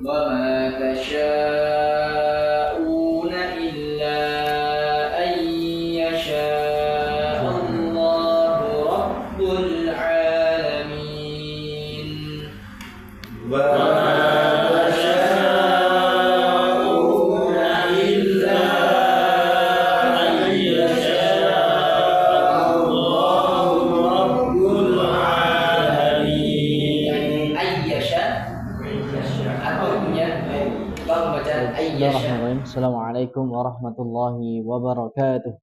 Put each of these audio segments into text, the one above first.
وما تشاءون إلا أن يشاء الله رب العالمين وما تشاءون إلا أن يشاء الله رب العالمين. يعني أن يشاء artinya kalau baca ayyasha. Bismillahirrahmanirrahim. Assalamualaikum warahmatullahi wabarakatuh.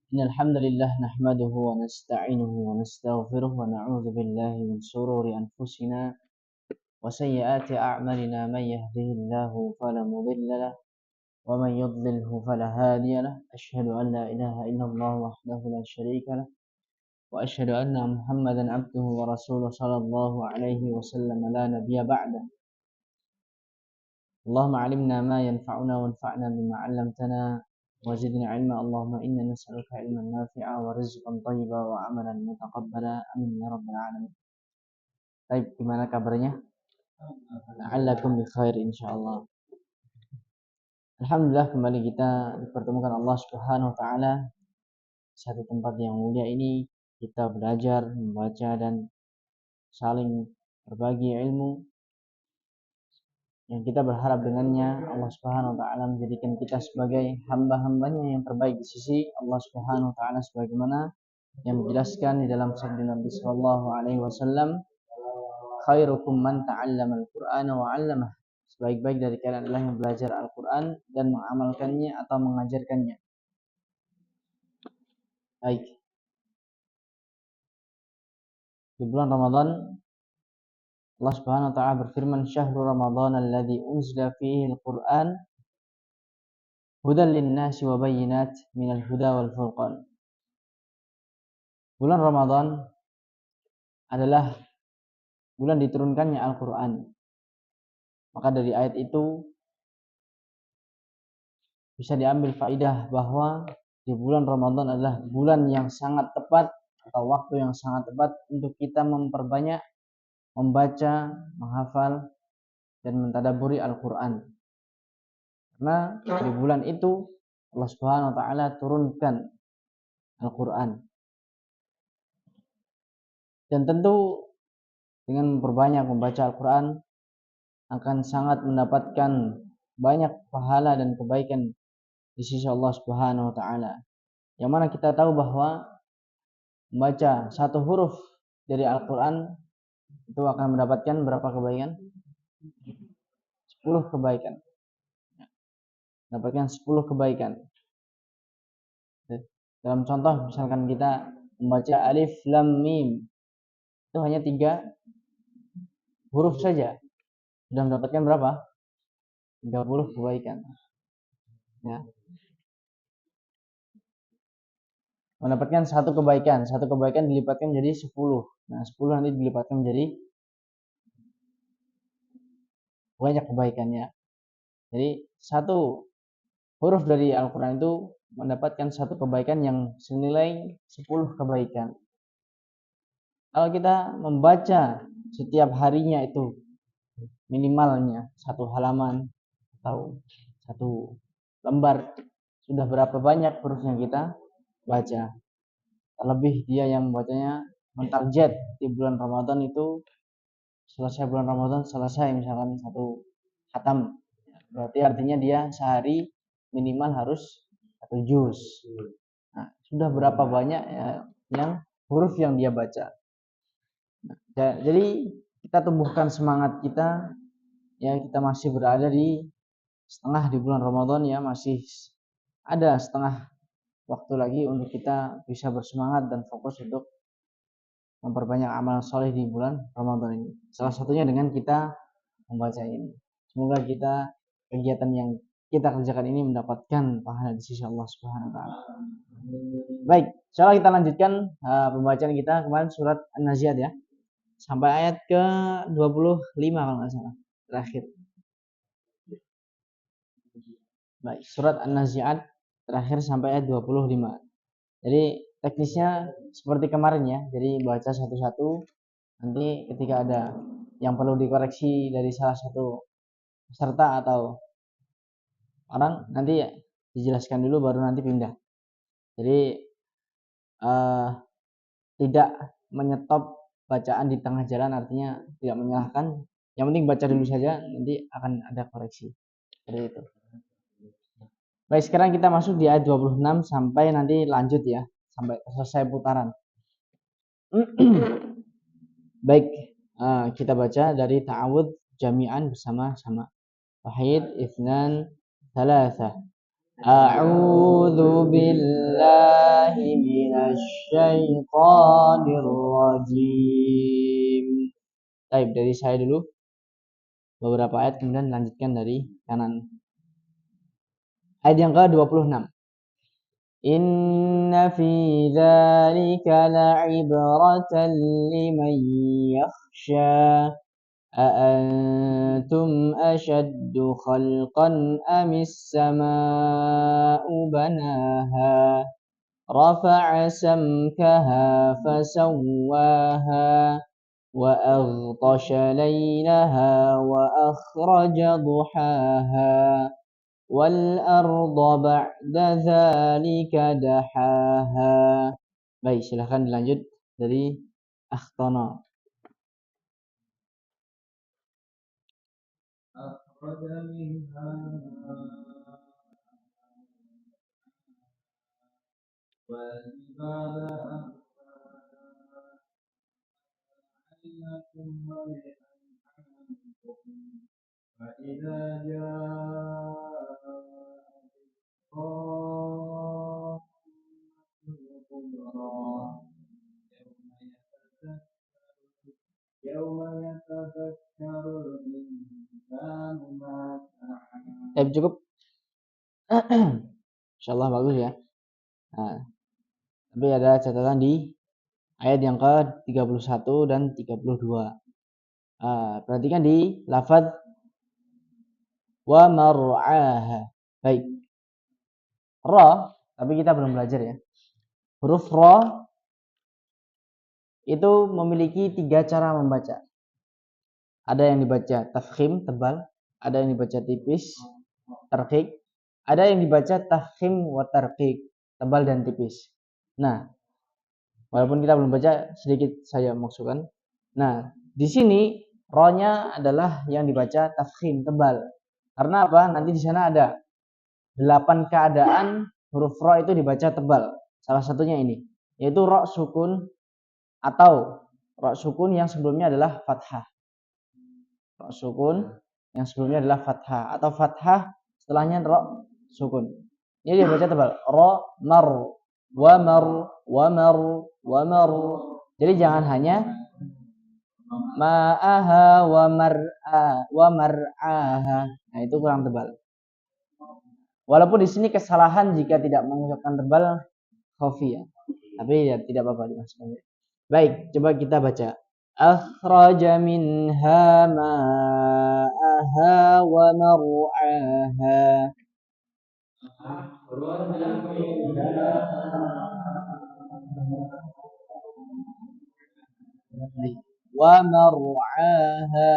Innal hamdalillah nahmaduhu wa nasta'inuhu wa nastaghfiruh wa na'udzu billahi min shururi anfusina wa sayyiati a'malina may yahdihillahu fala mudilla lahu wa may yudlilhu fala hadiya lahu. Asyhadu an la ilaha illallah wahdahu la syarika lahu wa asyhadu anna Muhammadan abduhu wa rasuluhu sallallahu alaihi wasallam la nabiyya ba'da. اللهم علمنا ما ينفعنا وانفعنا بما علمتنا وزدنا علما. اللهم إنا نسألك علما نافعا ورزقا طيبا وعملا متقبلا. Amin ya rabbal alamin. Baik, gimana kabarnya? La'allakum bi khair insyaallah. Alhamdulillah, kembali kita dipertemukan Allah Subhanahu wa taala satu tempat yang mulia ini. Kita belajar, membaca dan saling berbagi ilmu yang kita berharap dengannya Allah Subhanahu wa taala menjadikan kita sebagai hamba-hambanya yang terbaik di sisi Allah Subhanahu wa taala, sebagaimana yang menjelaskan di dalam sabda Nabi sallallahu alaihi wasallam, khairukum man ta'allama al-Qur'ana wa 'allamah. Sebaik-baik dari kalian adalah yang belajar Al-Qur'an dan mengamalkannya atau mengajarkannya. Baik. Di bulan Ramadan Allah Subhanahu wa taala berfirman, "Syahrul Ramadan alladzi unzila fihi al-Qur'an hudan lin-nasi wa bayyinat minal huda wal furqan." Bulan Ramadan adalah bulan diturunkannya Al-Qur'an. Maka dari ayat itu bisa diambil faidah bahwa di bulan Ramadan adalah bulan yang sangat tepat atau waktu yang sangat tepat untuk kita memperbanyak membaca, menghafal dan mentadabburi Al-Qur'an. Karena di bulan itu Allah Subhanahu wa taala turunkan Al-Qur'an. Dan tentu dengan memperbanyak membaca Al-Qur'an akan sangat mendapatkan banyak pahala dan kebaikan di sisi Allah Subhanahu wa taala. Yang mana kita tahu bahwa membaca satu huruf dari Al-Qur'an itu akan mendapatkan berapa kebaikan? 10 kebaikan. Mendapatkan 10 kebaikan. Dalam contoh misalkan kita membaca alif lam mim, itu hanya 3 huruf saja sudah mendapatkan berapa? 30 kebaikan. Ya. Mendapatkan satu kebaikan dilipatkan jadi 10. Nah, 10 nanti dilipatkan menjadi banyak kebaikannya. Jadi satu huruf dari Al-Quran itu mendapatkan satu kebaikan yang senilai 10 kebaikan. Kalau kita membaca setiap harinya itu minimalnya satu halaman atau satu lembar, sudah berapa banyak huruf yang kita baca. Terlebih dia yang membacanya mentarget di bulan Ramadan itu selesai bulan Ramadan, selesai misalkan satu khatam, berarti artinya dia sehari minimal harus satu juz. Nah, sudah berapa banyak ya, yang huruf yang dia baca. Nah, jadi kita tumbuhkan semangat kita, ya kita masih berada di setengah di bulan Ramadan, ya masih ada setengah waktu lagi untuk kita bisa bersemangat dan fokus untuk memperbanyak amal soleh di bulan Ramadan ini. Salah satunya dengan kita membaca ini. Semoga kita kegiatan yang kita kerjakan ini mendapatkan pahala di sisi Allah Subhanahu wa taala. Baik, insyaallah kita lanjutkan pembacaan kita kemarin surat An-Nazi'at ya. Sampai ayat ke-25 kalau enggak salah, terakhir. Baik, surat An-Nazi'at terakhir sampai ayat 25. Jadi teknisnya seperti kemarin ya. Jadi baca satu-satu, Nanti ketika ada yang perlu dikoreksi dari salah satu peserta atau orang, nanti dijelaskan dulu baru nanti pindah. Jadi tidak menyetop bacaan di tengah jalan, artinya tidak menyalahkan. Yang penting baca dulu saja, nanti akan ada koreksi. Seperti itu. Baik, sekarang kita masuk di ayat 26 sampai nanti lanjut ya, sampai selesai putaran. Baik, kita baca dari ta'awud jami'an bersama-sama. Wahid, ithnan, thalatha. A'udzu billahi minasy syaithanir rajim. Baik, dari saya dulu beberapa ayat, kemudian lanjutkan dari kanan. Ayat yang ke-26. Inna fi dzalika la'ibratan liman yakhsha. أأنتم أشد خلقا أم السماء بناها رفع سمكها فسواها وأغطش ليلها وأخرج ضحاها والأرض بعد ذلك دحاها. Baik, silahkan dilanjut dari Akhtana. أخرج منها والجبال لكم ولأنعامكم فإذا جاء الكبرى يوم يتذكر الإنسان ما سعى. Cukup. Insyaallah bagus ya. Nah, tapi ada catatan di ayat yang ke-31 dan 32. Perhatikan di lafaz wa mar'aha. Baik. Ra, tapi kita belum belajar ya. Huruf ra itu memiliki 3 cara membaca. Ada yang dibaca tafkhim, tebal, ada yang dibaca tipis, tarqiq, ada yang dibaca tafkhim wa tarqiq, tebal dan tipis. Nah, walaupun kita belum baca, sedikit saya maksudkan. Nah, di sini ro-nya adalah yang dibaca tafkhim, tebal. Karena apa? Nanti di sana ada 8 keadaan huruf ro itu dibaca tebal. Salah satunya ini, yaitu ro sukun atau ro sukun yang sebelumnya adalah fathah. Ro sukun yang sebelumnya adalah fathah atau fathah setelahnya ro sukun. Ini dibaca tebal. Ro mar wa mar wa mar wa mar. Jadi jangan hanya ma'aha wa mar'aha. Nah, itu kurang tebal. Walaupun di sini kesalahan jika tidak mengucapkan tebal khafi ya. Tapi ya tidak apa-apa dimasukkan. Baik, coba kita baca. Akhraja minha ma'aha wa mar'aha. Wa mar'aha.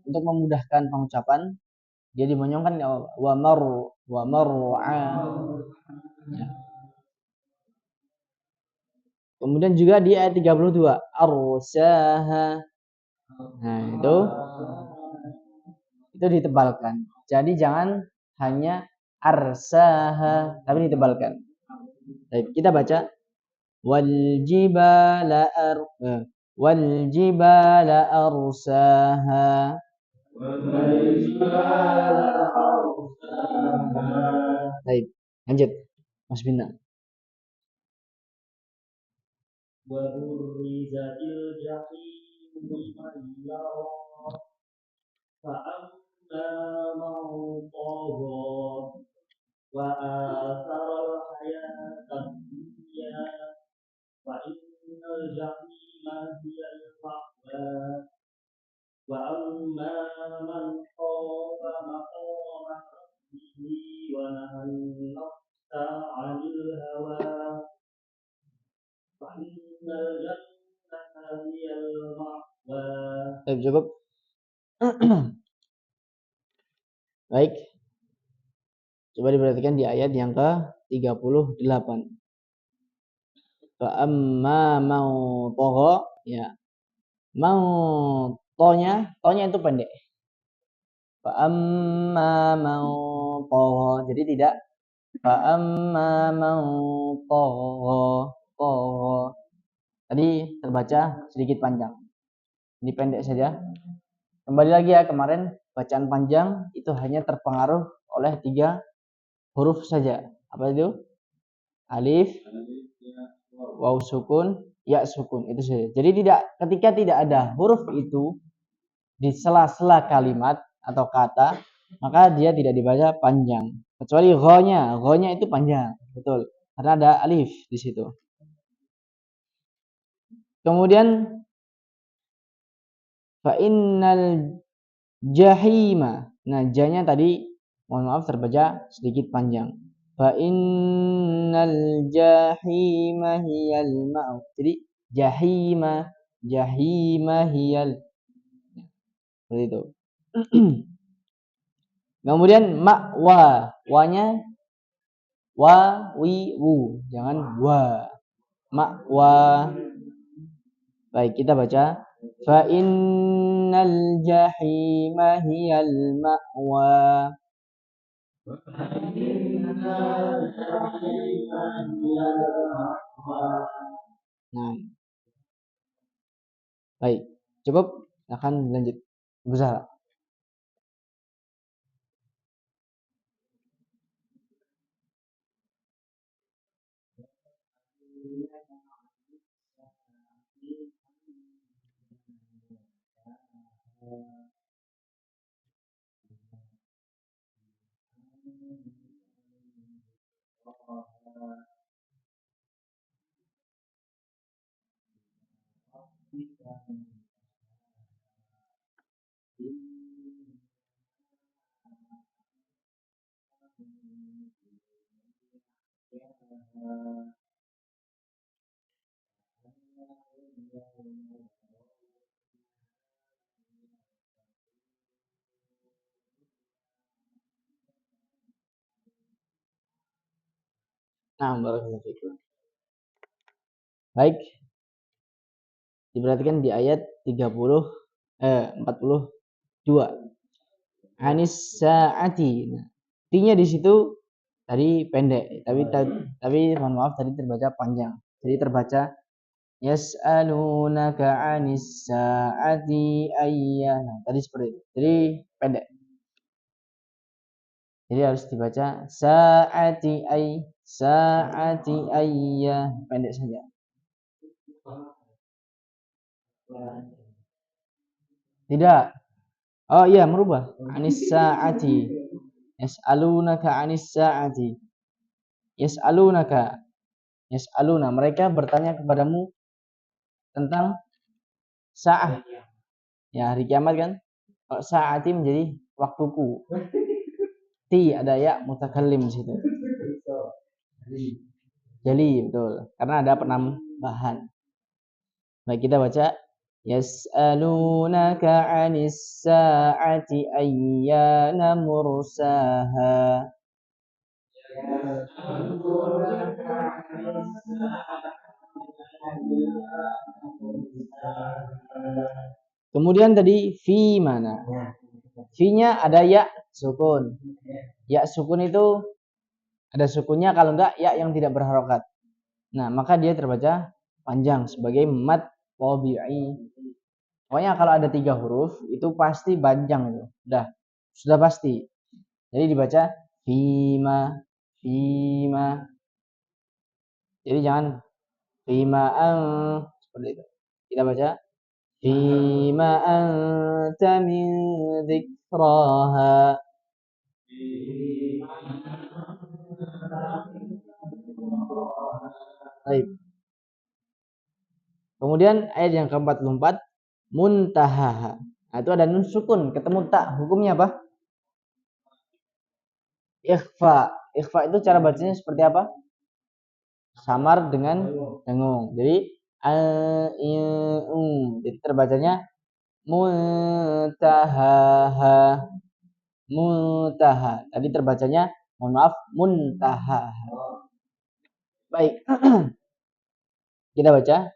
Untuk memudahkan pengucapan, dia dimonyongkan wa mar'a. Ya. Kemudian juga di ayat 32 arsaha. Nah, itu ditebalkan. Jadi jangan hanya arsaha, tapi ditebalkan. Baik, kita baca wal jibala arsaha. Baik, lanjut Mas Bintang. وبرزت الجحيم لمن يرى فأما من طغى وآثر الحياة الدنيا فإن الجحيم هي المأوى وأما من خاف مقام ربه ونهى النفس عن الهوى فإن Cukup. Baik. Coba diperhatikan di ayat yang ke-38. Fa amma mau toho, ya. Mau tonya itu pendek. Fa amma mau toho. Jadi tidak fa amma mau toho. Tadi terbaca sedikit panjang. Ini pendek saja. Kembali lagi ya, kemarin bacaan panjang itu hanya terpengaruh oleh 3 huruf saja. Apa itu? Alif, waw sukun, ya sukun, itu saja. Jadi ketika tidak ada huruf itu di sela-sela kalimat atau kata, maka dia tidak dibaca panjang. Kecuali gho-nya itu panjang, betul. Karena ada alif di situ. Kemudian fa innal jahima. Nah, ja-nya tadi mohon maaf terbaca sedikit panjang. Fa innal jahima hiyal ma'u. Jadi jahima hiyal. Seperti itu. Kemudian ma'wa. Wa-nya wa, wi, wu. Jangan wa. Ma'wa. Baik, kita baca. Fa innal jahima hiyal ma'wa. Nah, baik, cukup. Akan lanjut. Berusaha. Nah, barakallahu fikum. Baik. Diperhatikan di ayat 42. Anis sa'ati. Nah, T-nya di situ tadi pendek, tapi mohon maaf tadi terbaca panjang. Jadi terbaca yas'alunaka 'anis sa'ati ayyana. Tadi seperti itu. Jadi pendek. Jadi harus dibaca sa'ati ayya, pendek saja. Tidak. Oh iya, merubah. Anis sa'ati. Yas'alunaka 'anis sa'ati. Yas'alunaka. Yas'aluna, mereka bertanya kepadamu tentang sa'ah. Ya, hari kiamat kan? Kalau sa'ati menjadi waktuku. Ti ada ya mutakallim di situ. Jali, betul. Karena ada penambahan. Baik, kita baca yas'alunaka 'anis sa'ati ayyana mursaha. Kemudian tadi fi mana? Fi-nya ada ya sukun. Ya sukun itu ada sukunnya, kalau enggak ya yang tidak berharokat. Nah, maka dia terbaca panjang sebagai mad tabi'i. Pokoknya kalau ada 3 huruf itu pasti panjang itu. Sudah pasti. Jadi dibaca fima. Jadi jangan fima'an seperti itu. Kita baca fima anta min dzikraha. Baik. Kemudian ayat yang ke-44 muntahaha. Nah, itu ada nun sukun ketemu tak. Hukumnya apa? Ikhfa. Ikhfa itu cara bacanya seperti apa? Samar dengan dengung. Jadi Jadi terbacanya muntahaha. Muntaha. Tadi terbacanya, mohon maaf, muntaha. Baik. Kita baca.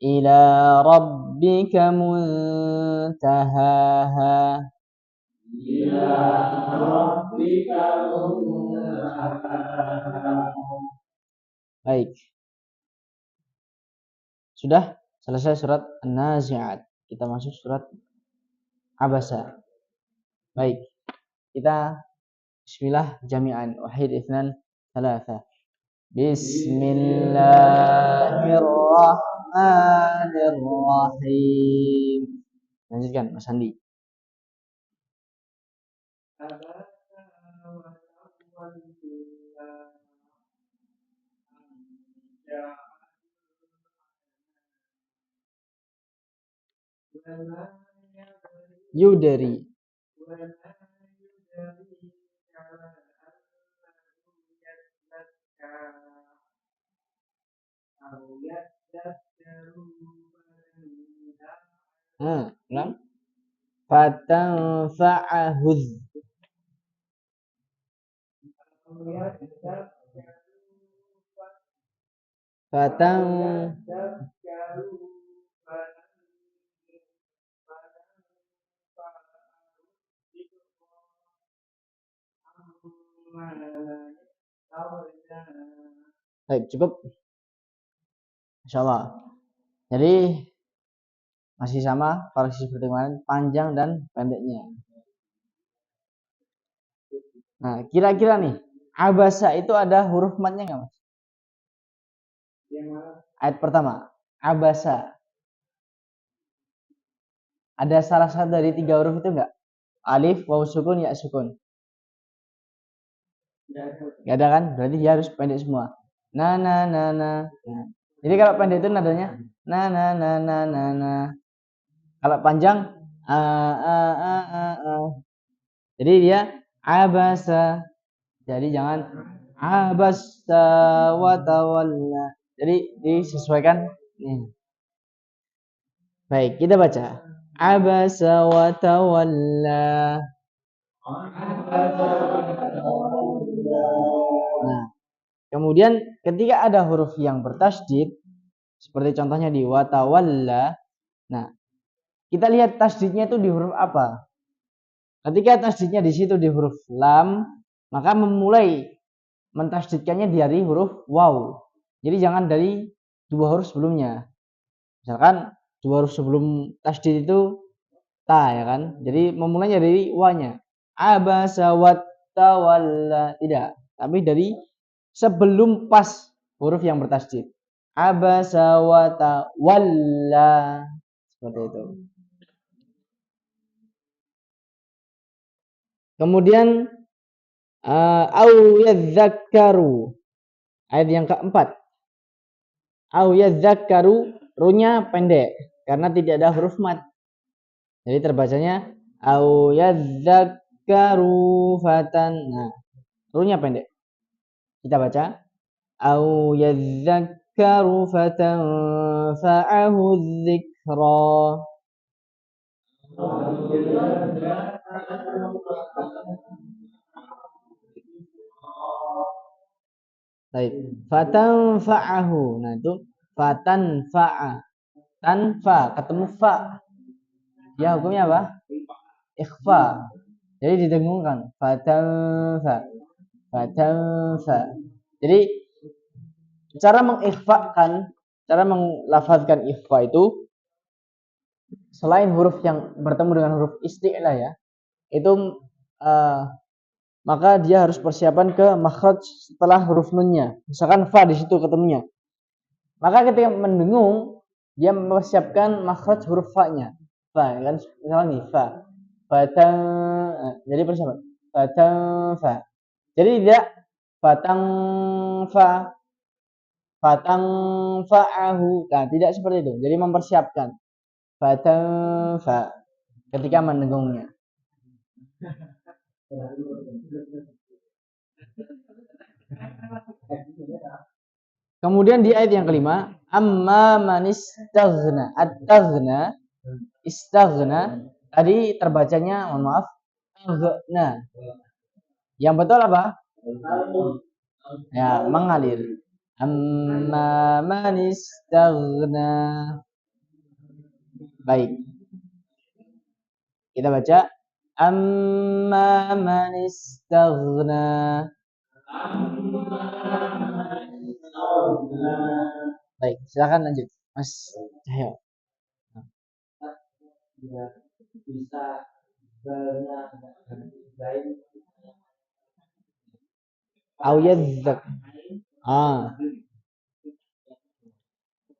Ila rabbika muntahaha. Ila rabbika muntahaha. Baik. Sudah selesai surat An-Nazi'at. Kita masuk surat Abasa. Baik. Kita bismillah jami'an. Wahid, itsnan, thalatha. Bismillahirrahmanirrahim. Lanjutkan Mas Andi. Yudari. Ulang. Fatanfa'ahuz. Baik, cukup. Insyaallah. Jadi masih sama koreksi seperti kemarin, panjang dan pendeknya. Nah, kira-kira nih, abasa itu ada huruf matnya nggak, Mas? Ayat pertama, abasa. Ada salah satu dari 3 huruf itu nggak? Alif, waw sukun, ya sukun. Nggak ada kan? Berarti dia harus pendek semua. Na. Jadi kalau pendek itu nadanya na. Kalau panjang a. Jadi dia abasa. Jadi jangan abasa wa tawalla. Jadi disesuaikan. Baik, kita baca. Abasa wa tawalla. Nah, kemudian ketika ada huruf yang bertasydid, seperti contohnya di wa tawalla. Nah, kita lihat tasydidnya itu di huruf apa? Ketika tasydidnya di situ di huruf lam, maka memulai mentasydidkannya dari huruf waw. Jadi jangan dari 2 huruf sebelumnya. Misalkan 2 huruf sebelum tasydid itu ta, ya kan? Jadi memulainya dari wa-nya. Abasa wa tawalla. Tidak, tapi dari sebelum pas huruf yang bertasydid. Abasa wa tawalla. Seperti itu. Kemudian au yadzakkaru. Ayat yang keempat. Au yadzakkaru, ru-nya pendek karena tidak ada huruf mat. Jadi terbacanya au yadzakkaru fatan. Nah, ru-nya pendek. Kita baca au yadzakkaru fatanfa'ahu dzikra. Baik, fatanfa'ahu. Nah, itu fatanfa'a. Tanfa ketemu fa. Ya, hukumnya apa? Ikhfa. Jadi didengungkan. Fatanfa. Jadi cara mengikhfakan, cara melafazkan ikhfa itu selain huruf yang bertemu dengan huruf isti'la ya, itu maka dia harus persiapan ke makhraj setelah huruf nunnya. Misalkan fa di situ ketemunya. Maka ketika mendengung, dia mempersiapkan makhraj huruf fa-nya. Fa, kan misalnya nih fa. Jadi persiapan. Fa. Jadi tidak fa'ahu. Nah, tidak seperti itu. Jadi mempersiapkan. Fa ketika mendengungnya. Kemudian di ayat yang kelima, amma man istaghna. At-taghna, istaghna tadi terbacanya mohon maaf aghna. Yang betul apa? Ya, mengalir. Amma man istaghna. Baik. Kita baca amma man istaghna. Baik, silakan lanjut, Mas Cahyo. Bisa benar baik Au yadzak.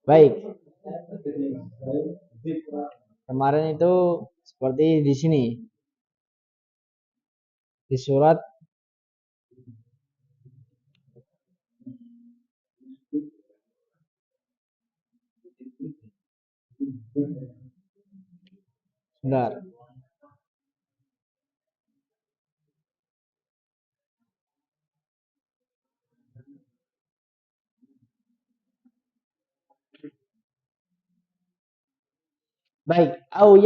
Baik. Kemarin itu seperti di sini. Di surat Sebentar. Baik, au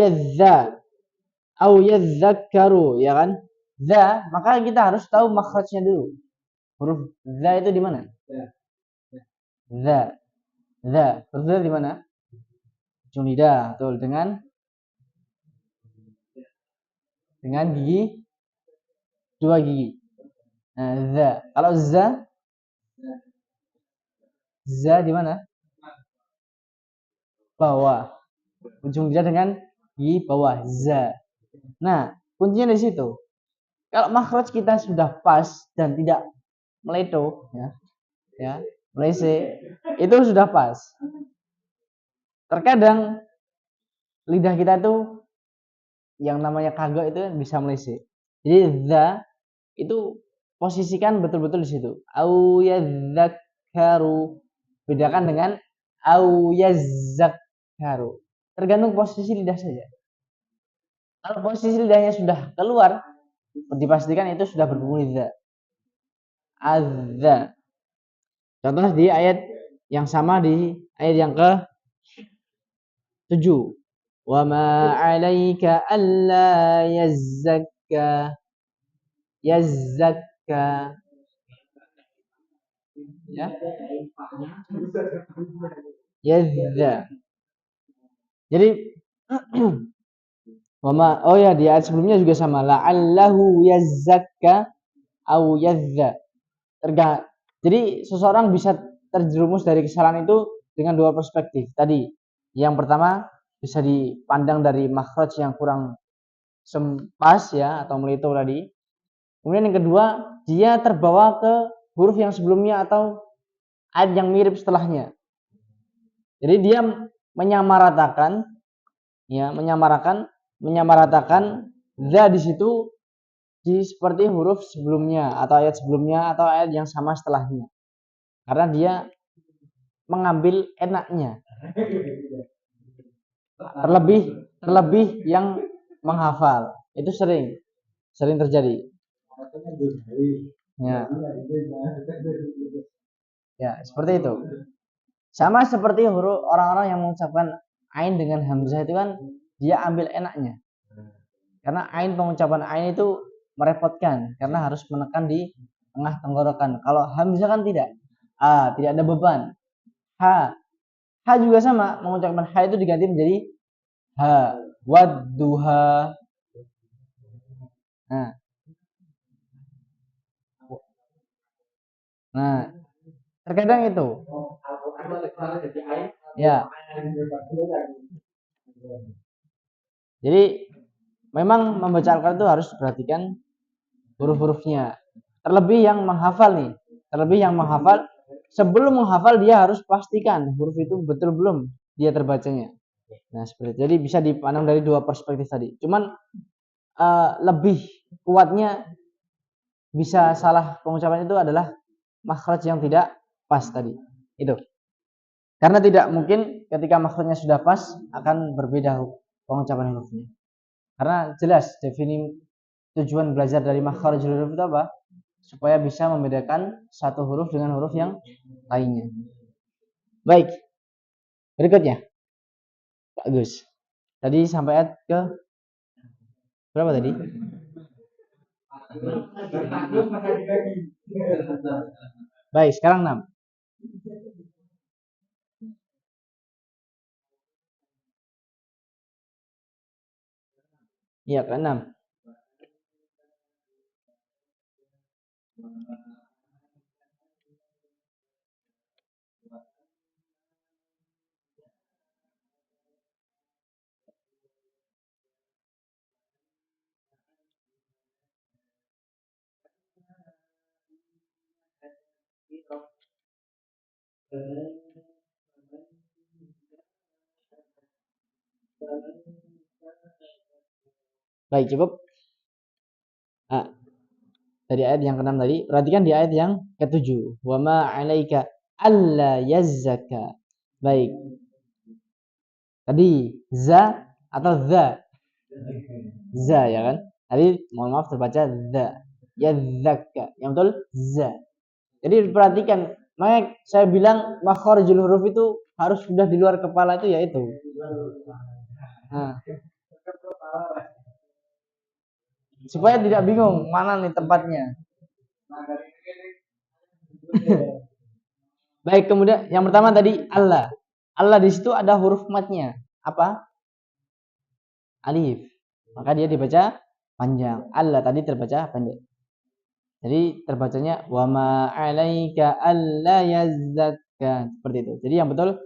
yadzakkaru, ya kan? Za, maka kita harus tahu makhrajnya dulu. Huruf za itu di mana? Za. Za, huruf za di mana? Ujung lidah, betul, dengan gigi, dua gigi. Nah, za. Kalau za di mana? Bawah. Ujung lidah dengan gigi bawah, za. Nah, kuncinya di situ. Kalau makhraj kita sudah pas dan tidak meleto, ya, melese, itu sudah pas. Terkadang lidah kita tuh yang namanya kagak itu bisa melese. Jadi za itu posisikan betul-betul di situ. Au yadzakkaru. Bedakan dengan au yazzakkaru. Tergantung posisi lidah saja. Kalau posisi lidahnya sudah keluar, dipastikan itu sudah berbunyi za. Azza. Contoh di ayat yang sama di ayat yang ke-7. Wa ma 'alaika alla yazzakka. Yazzakka. Ya. Yazza. Jadi wama, oh ya, di ayat sebelumnya juga sama, la'allahu yazzakka au yazza. Jadi seseorang bisa terjerumus dari kesalahan itu dengan dua perspektif. Tadi yang pertama bisa dipandang dari makhraj yang kurang pas ya, atau melito tadi. Kemudian yang kedua, dia terbawa ke huruf yang sebelumnya atau ayat yang mirip setelahnya. Jadi dia menyamaratakan za di situ seperti huruf sebelumnya atau ayat sebelumnya atau ayat yang sama setelahnya. Karena dia mengambil enaknya. Terlebih yang menghafal. Itu sering terjadi. Ya. Ya, seperti itu. Sama seperti huruf orang-orang yang mengucapkan ain dengan hamzah itu kan dia ambil enaknya. Karena pengucapan ain itu merepotkan karena harus menekan di tengah tenggorokan. Kalau hamzah kan tidak. Tidak ada beban. Ha juga sama, mengucapkan ha itu diganti menjadi ha, wadduha. Nah, terkadang itu. Ya. Jadi memang membaca Al-Quran itu harus diperhatikan huruf-hurufnya. Terlebih yang menghafal sebelum menghafal dia harus pastikan huruf itu betul belum dia terbacanya. Nah, seperti itu. Jadi bisa dipandang dari dua perspektif tadi. Cuman lebih kuatnya bisa salah pengucapan itu adalah makhraj yang tidak pas tadi. Itu. Karena tidak mungkin ketika makhrajnya sudah pas akan berbeda pengucapan hurufnya. Karena jelas tujuan belajar dari makhrajul huruf itu apa? Supaya bisa membedakan satu huruf dengan huruf yang lainnya. Baik, berikutnya Pak Gus. Tadi sampai ayat ke berapa tadi? Baik, sekarang 6. Iya, ke 6. Baik, cukup. Nah, dari ayat yang ke-6 tadi, perhatikan di ayat yang ke-7. Wa ma 'alaika alla yazzaka. Baik. Tadi za atau za? Za ya kan? Tadi mohon maaf terbaca za. Yazzaka. Yang betul za. Jadi perhatikan, makanya saya bilang makharijul huruf itu harus sudah di luar kepala itu yaitu. Nah, supaya tidak bingung mana nih tempatnya. Baik, kemudian yang pertama tadi Allah. Allah di situ ada huruf matnya. Apa? Alif. Maka dia dibaca panjang. Allah tadi terbaca pendek. Jadi terbacanya wa ma 'alaika alla yazzakka. Seperti itu. Jadi yang betul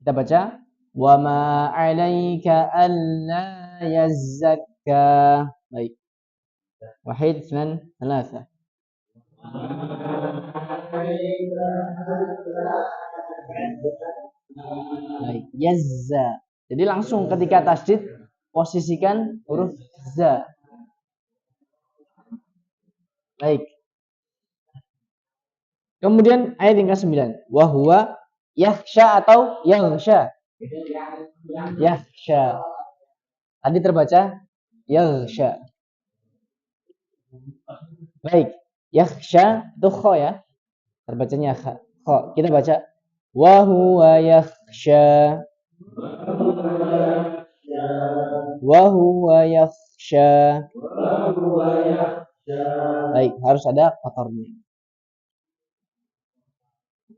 kita baca wa ma 'alaika alla yazzakka. Baik. Wahid, itsnan, tsalatsa. Baik, yazza. Jadi langsung ketika tasydid posisikan huruf za. Baik. Kemudian ayat yang ke-9. Wa huwa yakhsha atau yaghsha? Yakhsha. Tadi terbaca yaghsha. Baik. Yakhsha itu kha ya. Terbacanya kha. Kita baca wa huwa yakhsha. Wa huwa yakhsha. Baik, harus ada kotornya.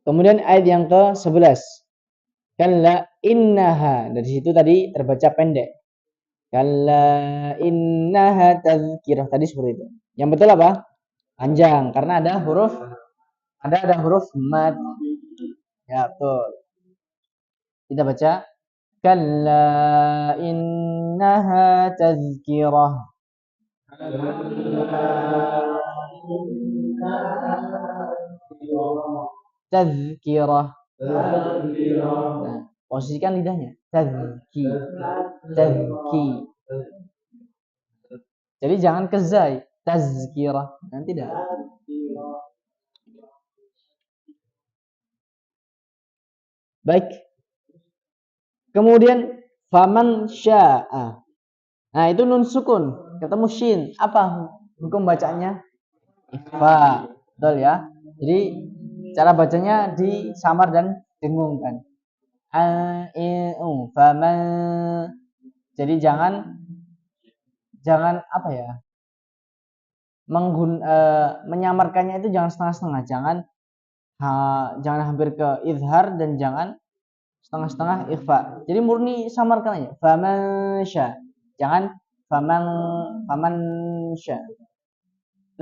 Kemudian ayat yang ke-11. Kalla innaha. Dari situ tadi terbaca pendek. Kalla innaha tazkirah. Tadi seperti itu. Yang betul apa? Panjang karena ada huruf mad. Ya, betul. Kita baca kalla innaha tazkirah. Tazkirah. Nah, posisikan lidahnya. Tazki. Jadi jangan kezai. Tazkirah. Nanti tidak. Baik. Kemudian faman sya'a. Nah, itu nun sukun, ketemu shin. Apa hukum bacanya? Ikhfa. Betul ya. Jadi cara bacanya disamar dan didengungkan. Faman. Jadi jangan apa ya? Menyamarkannya itu jangan setengah-setengah, jangan hampir ke izhar dan jangan setengah-setengah ikhfa. Jadi murni samarkan aja. Famansya. Jangan famansya.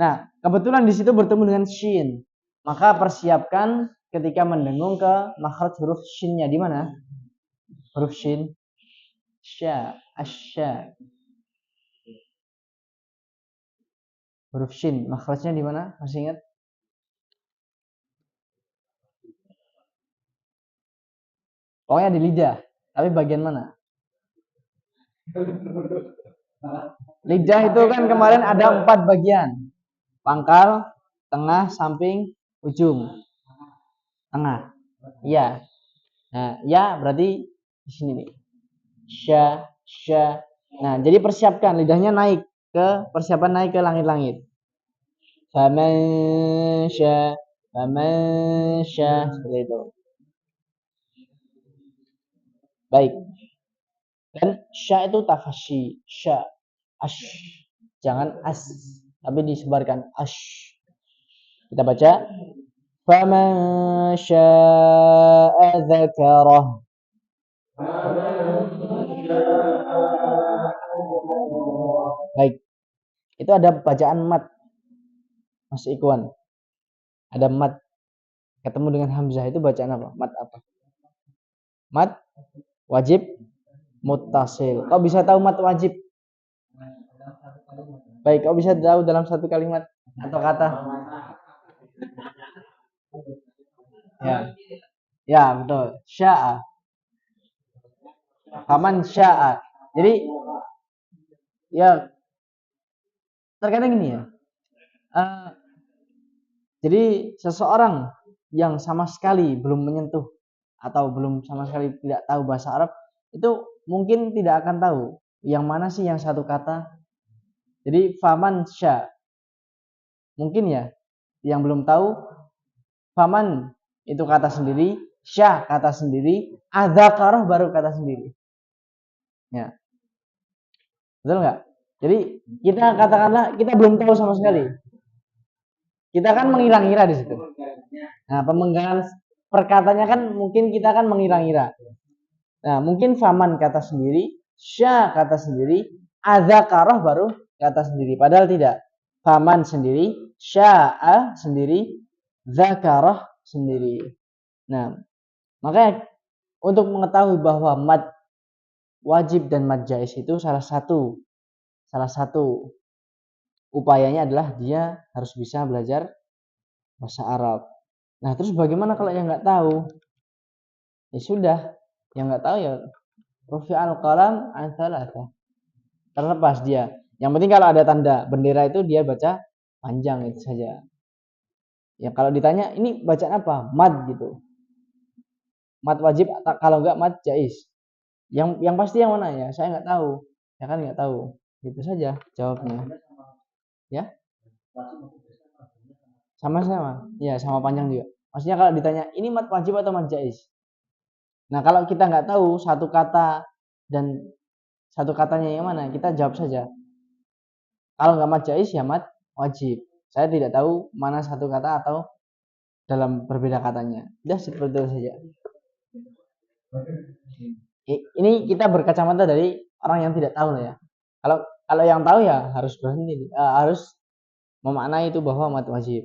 Nah, kebetulan di situ bertemu dengan shin. Maka persiapkan ketika mendengung ke makhraj huruf shinnya di mana? Huruf shin. Sya, asya. Huruf shin, makhrajnya di mana? Masih ingat? Pokoknya di lidah. Tapi bagian mana? Lidah itu kan kemarin ada 4 bagian. Pangkal, tengah, samping, ujung. Tengah. Iya. Nah, ya berarti di sini nih. Sya, sya. Nah, jadi persiapkan lidahnya naik ke langit-langit. Faman sya, seperti itu. Baik. Dan sya itu tafashi, sya, ash. Jangan as, tapi disebarkan ash. Kita baca. Faman sya'a dzakarah. Baik. Itu ada bacaan mat. Mas Ikhwan. Ada mat. Ketemu dengan hamzah itu bacaan apa? Mat apa? Mat wajib muttasil. Kau bisa tahu mat wajib? Baik, kau bisa tahu dalam satu kalimat atau kata? Ya. Ya, betul. Sya'a. Faman sya'a. Jadi ya terkadang gini ya. Jadi seseorang yang sama sekali belum menyentuh atau belum sama sekali tidak tahu bahasa Arab itu mungkin tidak akan tahu yang mana sih yang satu kata. Jadi faman sya mungkin ya yang belum tahu faman itu kata sendiri, sya kata sendiri, adzakarah baru kata sendiri. Ya. Betul nggak? Jadi kita katakanlah kita belum tahu sama sekali. Kita kan mengira-ngira di situ. Nah, pemenggalan perkatanya kan mungkin kita kan mengira-ngira. Nah, mungkin faman kata sendiri, sya kata sendiri, adzakarah baru kata sendiri. Padahal tidak. Faman sendiri, sya'a sendiri, dzakarah sendiri. Nah, makanya untuk mengetahui bahwa mad wajib dan mad jaiz itu salah satu upayanya adalah dia harus bisa belajar bahasa Arab. Nah, terus bagaimana kalau yang nggak tahu? Ya sudah, yang nggak tahu ya rufi'al qalam an thalatha. Terlepas dia. Yang penting kalau ada tanda bendera itu dia baca panjang itu saja. Ya kalau ditanya ini bacaan apa? Mad gitu. Mad wajib kalau nggak mad jaiz. Yang pasti yang mana ya? Saya nggak tahu. Ya kan nggak tahu. Gitu saja jawabnya. Ya? Sama-sama. Ya, sama panjang juga. Maksudnya kalau ditanya ini mad wajib atau mad jaiz? Nah, kalau kita nggak tahu satu kata dan satu katanya yang mana, kita jawab saja. Kalau nggak mad jaiz ya mad wajib. Saya tidak tahu mana satu kata atau dalam berbeda katanya. Sudah seperti itu saja. Ini kita berkacamata dari orang yang tidak tahu lah ya. Kalau yang tahu ya harus berhenti, harus memaknai itu bahwa mad wajib.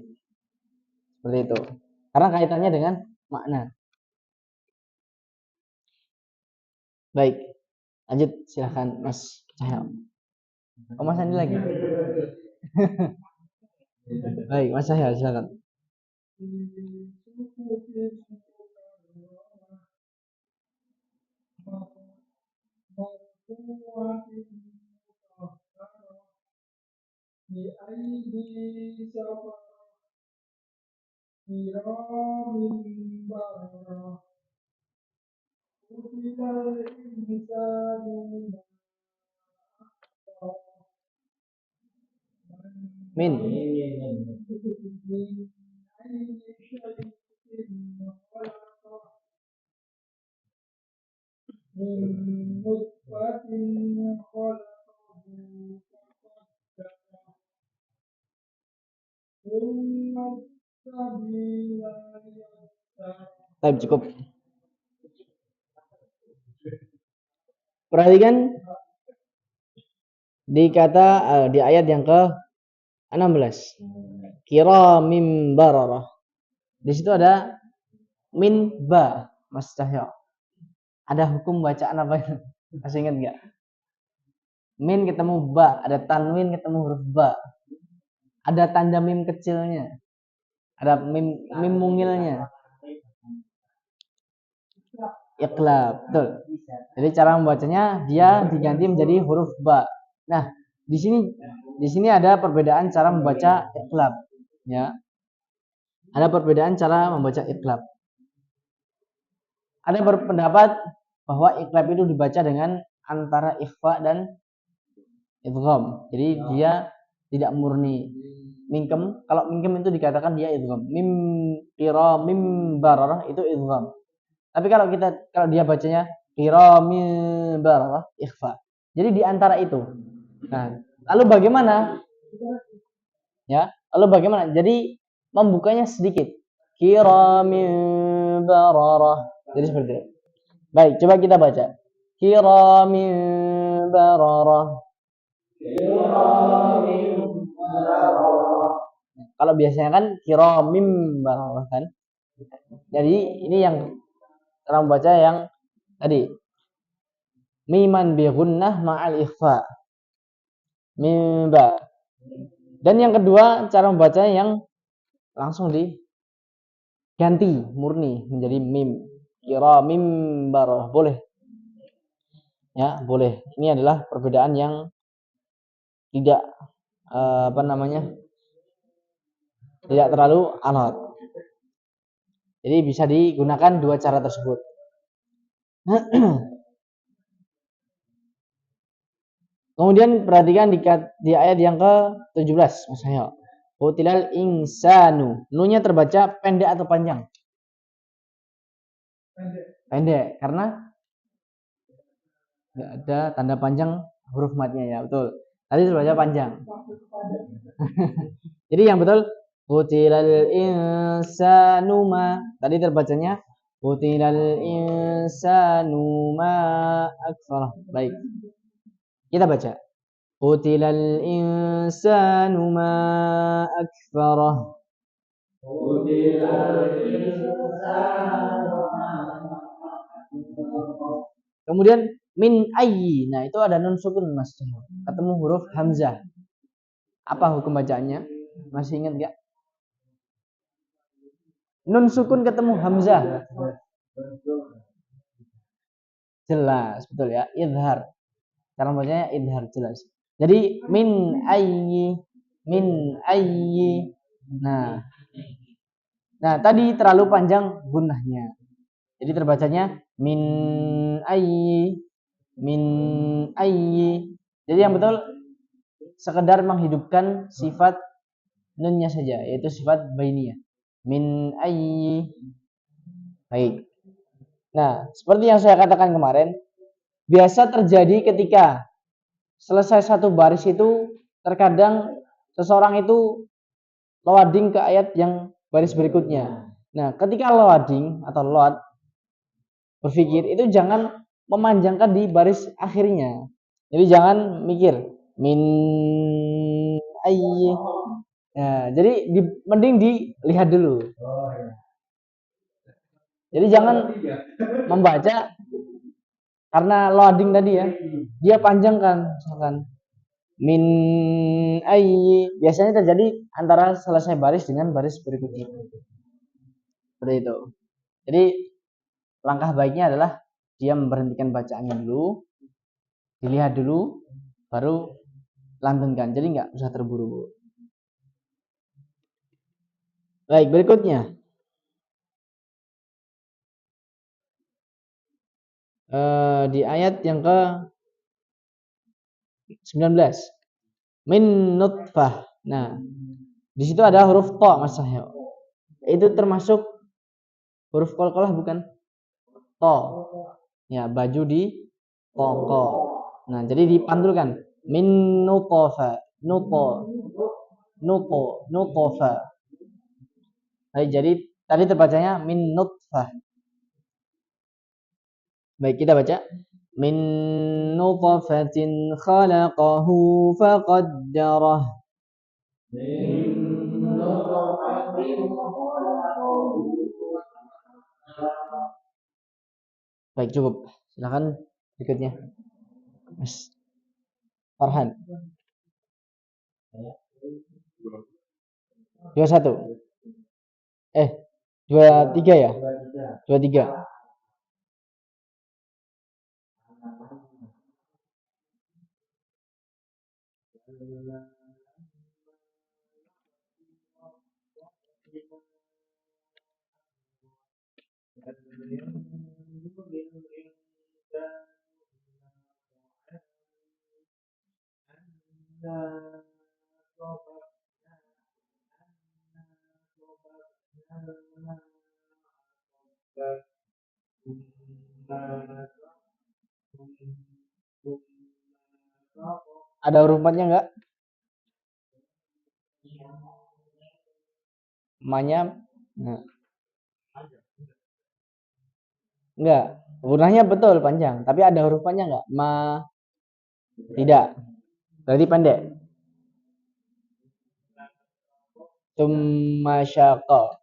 Seperti itu. Karena kaitannya dengan makna. Baik. Lanjut silahkan Mas Cahyo. Oh, Mas Andi lagi. Baik, Mas Cahyo silakan. Min. Baik, cukup. Perhatikan di ayat yang ke-16. Kiramim bararah. Di situ ada min ba, Mas Cahyo. Ada hukum bacaan apa itu? Masih ingat enggak? Min ketemu ba, ada tanwin ketemu huruf ba. Ada tanda mim kecilnya. Ada mim mungilnya. Iqlab, betul. Jadi cara membacanya dia diganti menjadi huruf ba. Nah, di sini ada perbedaan cara membaca iqlab, ya. Ada perbedaan cara membaca iqlab. Ada berpendapat bahwa iqlab itu dibaca dengan antara ikhfa dan idgham. Jadi dia tidak murni mingkem. Kalau mingkem itu dikatakan dia idgham. Mim qira mim bararah itu idgham. Tapi kalau dia bacanya kiramin bararah ikhfa. Jadi di antara itu. Nah, lalu bagaimana? Ya, lalu bagaimana? Jadi membukanya sedikit. Kiramin bararah. Jadi seperti itu. Baik, coba kita baca. Kiramin bararah. Kalau biasanya kan kiramim bararah kan. Jadi ini yang cara membaca yang tadi miman bi gunnah ma'al ikhfa. Mimba. Dan yang kedua cara membaca yang langsung diganti murni menjadi mim. Kiramim bararah. Boleh. Ya, boleh. Ini adalah perbedaan yang tidak apa namanya? Tidak terlalu alot. Jadi bisa digunakan dua cara tersebut. Kemudian perhatikan di ayat yang ke-17 Mas Hyo. Utilal insanu. Nunya terbaca pendek atau panjang? Pendek karena nggak ada tanda panjang huruf matnya ya, betul. Tadi terbaca panjang. Jadi yang betul utilal insanu ma. Tadi terbacanya utilal insanu ma akfarah. Baik. Kita baca. Utilal insanu ma akfarah. Utilal insanu ma. Kemudian min ayyi. Nah, itu ada nun sukun Mas. Ketemu huruf hamzah. Apa hukum bacaannya? Masih ingat enggak? Nun sukun ketemu hamzah. Jelas, betul ya. Idhar. Cara bacanya idhar jelas. Jadi min ayyi. Nah. Nah, tadi terlalu panjang gunnahnya. Jadi terbacanya min ayyi. Jadi yang betul sekedar menghidupkan sifat nunnya saja, yaitu sifat bainiyah. Min ayyi. Baik. Nah, seperti yang saya katakan kemarin, biasa terjadi ketika selesai satu baris itu terkadang seseorang itu loading ke ayat yang baris berikutnya. Nah, ketika loading atau load berpikir itu jangan memanjangkan di baris akhirnya. Jadi jangan mikir min ayyi. Nah, jadi mending dilihat dulu. Jadi jangan membaca karena loading tadi ya. Dia panjangkan misalkan min ayyi. Biasanya terjadi antara selesai baris dengan baris berikutnya. Seperti itu. Jadi langkah baiknya adalah dia memberhentikan bacaannya dulu, dilihat dulu, baru lantunkan. Jadi nggak usah terburu-buru. Baik, berikutnya. Di ayat yang ke 19. Min nutfah. Nah, di situ ada huruf ta Mas Sahyo. Itu termasuk huruf qalqalah bukan? Ta. Ya, baju di toko. Nah, jadi dipantulkan min nutfa. Nutfa. Jadi tadi terbacanya min nutfah. Baik, kita baca min nutfatin khalaqahu faqaddarah. Min nutfatin khalaqahu. Baik, cukup. Silakan berikutnya. Mas Farhan. 21. 23 ya? 23. Ada huruf matnya enggak? Ma-nya nah. Enggak. Hurufnya betul panjang, tapi ada huruf matnya enggak? Ma tidak. Berarti pendek. Tsumma syaqa.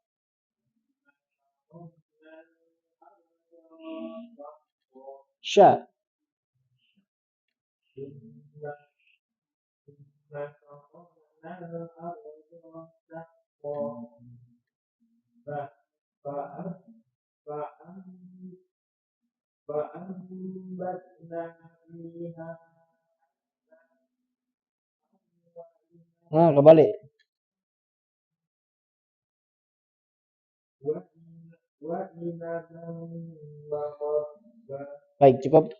Sya. Nah, kebalik. Baik, cukup.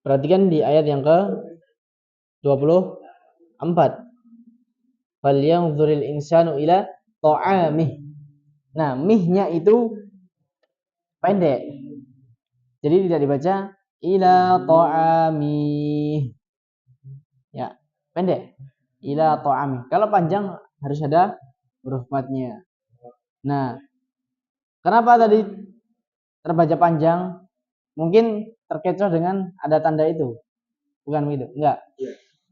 Perhatikan di ayat yang ke 24. Falyanzuril insanu ila ta'amih. Nah, mihnya itu pendek. Jadi tidak dibaca ila ta'amih. Ya, pendek. Ila ta'amih. Kalau panjang harus ada huruf matnya. Nah, kenapa tadi terbaca panjang? Mungkin terkecoh dengan ada tanda itu. Bukan begitu? Enggak.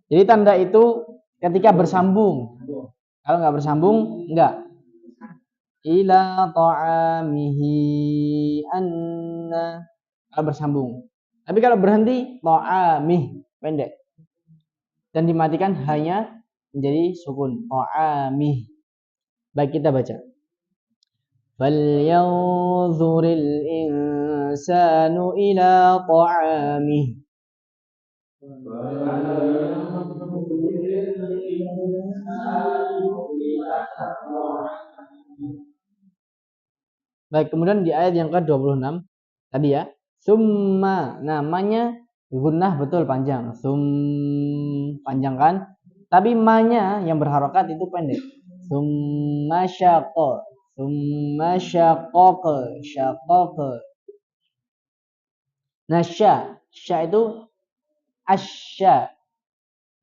Jadi tanda itu ketika bersambung. Kalau nggak bersambung, enggak. Ila ta'amihi anna. Kalau bersambung. Tapi kalau berhenti, ta'amih. Pendek. Dan dimatikan hanya menjadi sukun. Ta'amih. Baik, kita baca. Falyanzuril insanu ila ta'amih. Baik, kemudian di ayat yang ke-26 tadi ya. Summa, namanya gunnah betul panjang. Panjang kan? Tapi ma-nya yang berharokat itu pendek. Summa syaqa. Summa syaqaqa. Syaqaqa. Nah, sya itu asya.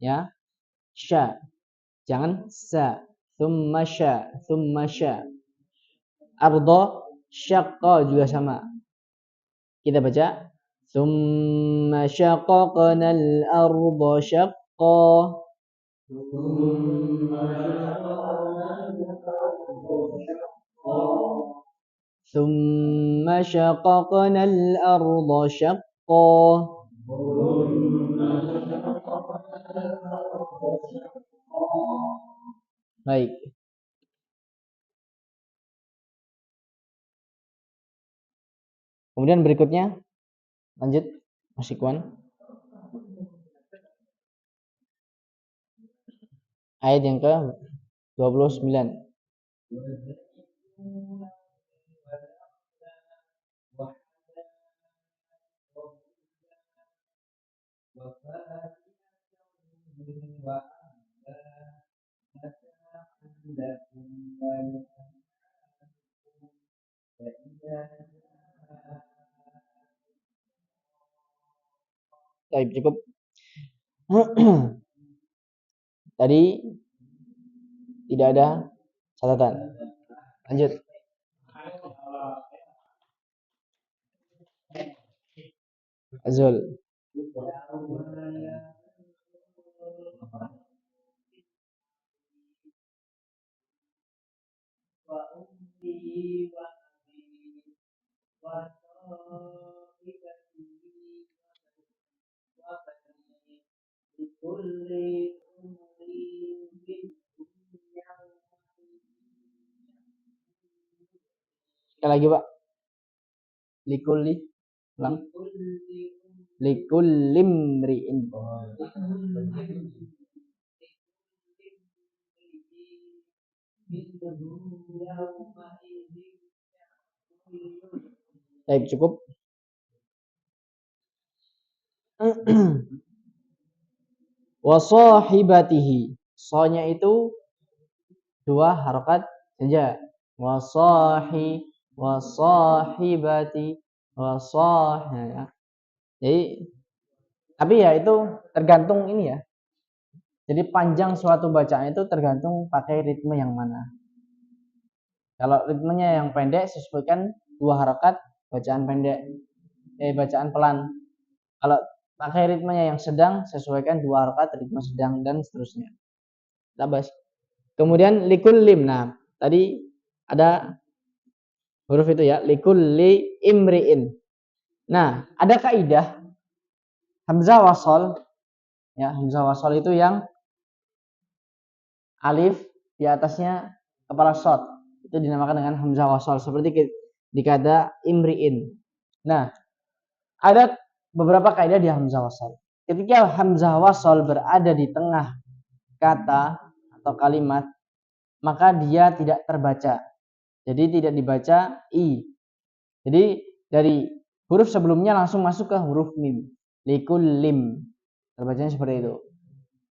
Ya. Sya. Jangan sa. Summa sya. Ardo syaqqa juga sama. Kita baca. Summa syaqaqnal arda syaqqa. Summa syaqaqnal arda syaqqa. Baik. Kemudian berikutnya lanjut Mas Ikhwan. Ayat yang ke-29. Baik, cukup. Tadi tidak ada catatan. Lanjut. Azul. Sekali lagi, Pak. Likulli. Ulang. Likullim ri'in. Baik, cukup. Wasahibatihi. So-nya itu dua harokat saja. Wasahibati. Ya. Jadi tapi ya itu tergantung ini ya. Jadi panjang suatu bacaan itu tergantung pakai ritme yang mana. Kalau ritmenya yang pendek sesuaikan 2 harakat bacaan pendek, bacaan pelan. Kalau pakai ritmenya yang sedang sesuaikan 2 harakat ritme sedang dan seterusnya. Tabas. Kemudian likul lim. Nah, tadi ada huruf itu ya, likul li imriin. Nah, ada kaidah hamzah wasol ya, hamzah wasol itu yang alif di atasnya kepala shot. Itu dinamakan dengan hamzah wasol seperti di kata imriin. Nah, ada beberapa kaidah di hamzah wasol. Ketika hamzah wasol berada di tengah kata atau kalimat, maka dia tidak terbaca. Jadi tidak dibaca i. Jadi dari huruf sebelumnya langsung masuk ke huruf mim. Likul lim. Terbacanya seperti itu.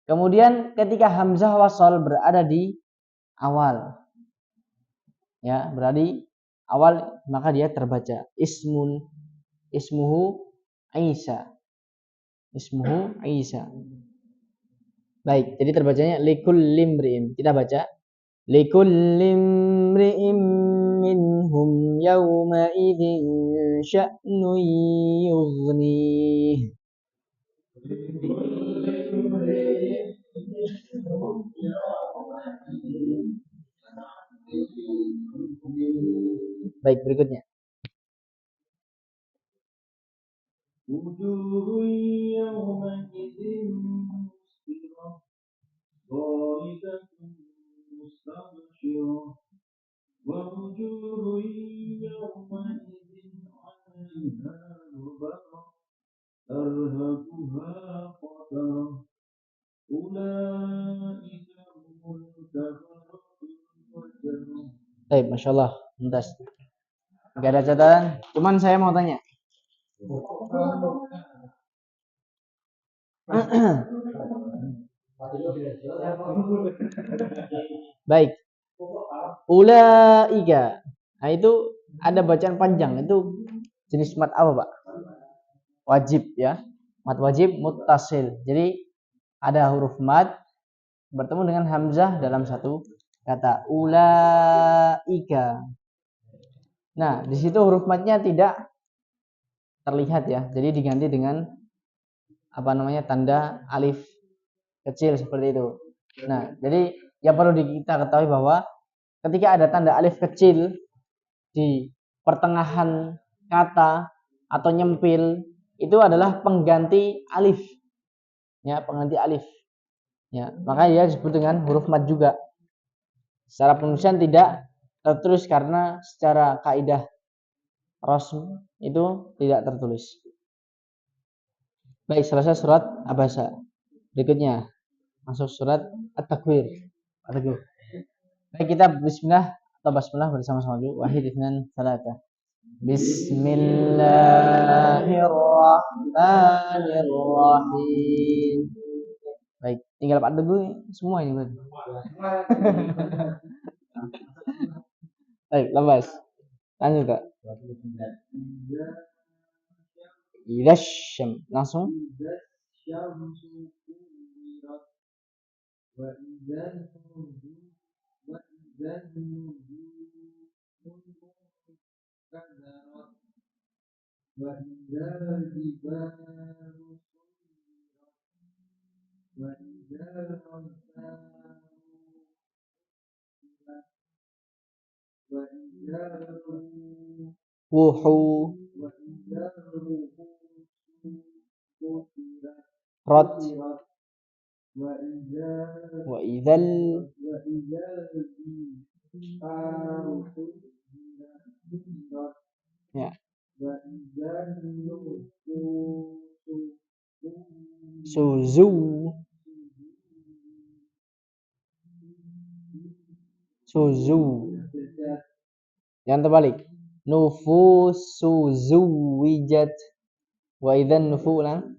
Kemudian ketika hamzah wasol berada di awal, ya berada di awal, maka dia terbaca ismuhu Aisyah. Ismuhu Aisyah. Baik, jadi terbacanya likul limri'in. Kita baca likul limri'in minhum yawma idzin sya'nun yughnih. Baik, berikutnya. Wujuhun yawma'idzin musfirah dhahikatun mustabshirah wa wujuhun yawma'idzin 'alaiha ghabarah tarhaquha qatarah ulaika humul kafaratul fajarah. Baik, Masya Allah. Tuntas. Gak ada catatan. Cuman saya mau tanya. Baik. Ulaika. Nah, itu ada bacaan panjang. Itu jenis mat apa, Pak? Wajib ya. Mat wajib muttasil. Jadi ada huruf mat bertemu dengan hamzah dalam satu kata. Ulaika. Nah, di situ huruf matnya tidak terlihat ya. Jadi diganti dengan apa namanya tanda alif kecil seperti itu. Nah, jadi yang perlu kita ketahui bahwa ketika ada tanda alif kecil di pertengahan kata atau nyempil itu adalah pengganti alif. Ya, pengganti alif. Ya, maka dia disebut dengan huruf mad juga. Secara penulisan tidak tertulis karena secara kaidah rasm itu tidak tertulis. Baik, selesai surat Abasa. Berikutnya masuk surat At-Takwir. Baik, kita bismillah atau basmalah bersama-sama dulu. Wahid itsnan tsalatsa. Bismillahirrahmanirrahim. Baik, tinggal Pak Teguh semua ini berarti. Baik, lepas. Lanjut, Kak. Idzasyam. Langsung. Wuhu. Rot. Wa idzal. Ya. Suzu. Suzu. Yang terbalik. Nufusuzu wijat. Wa idzan nufulan.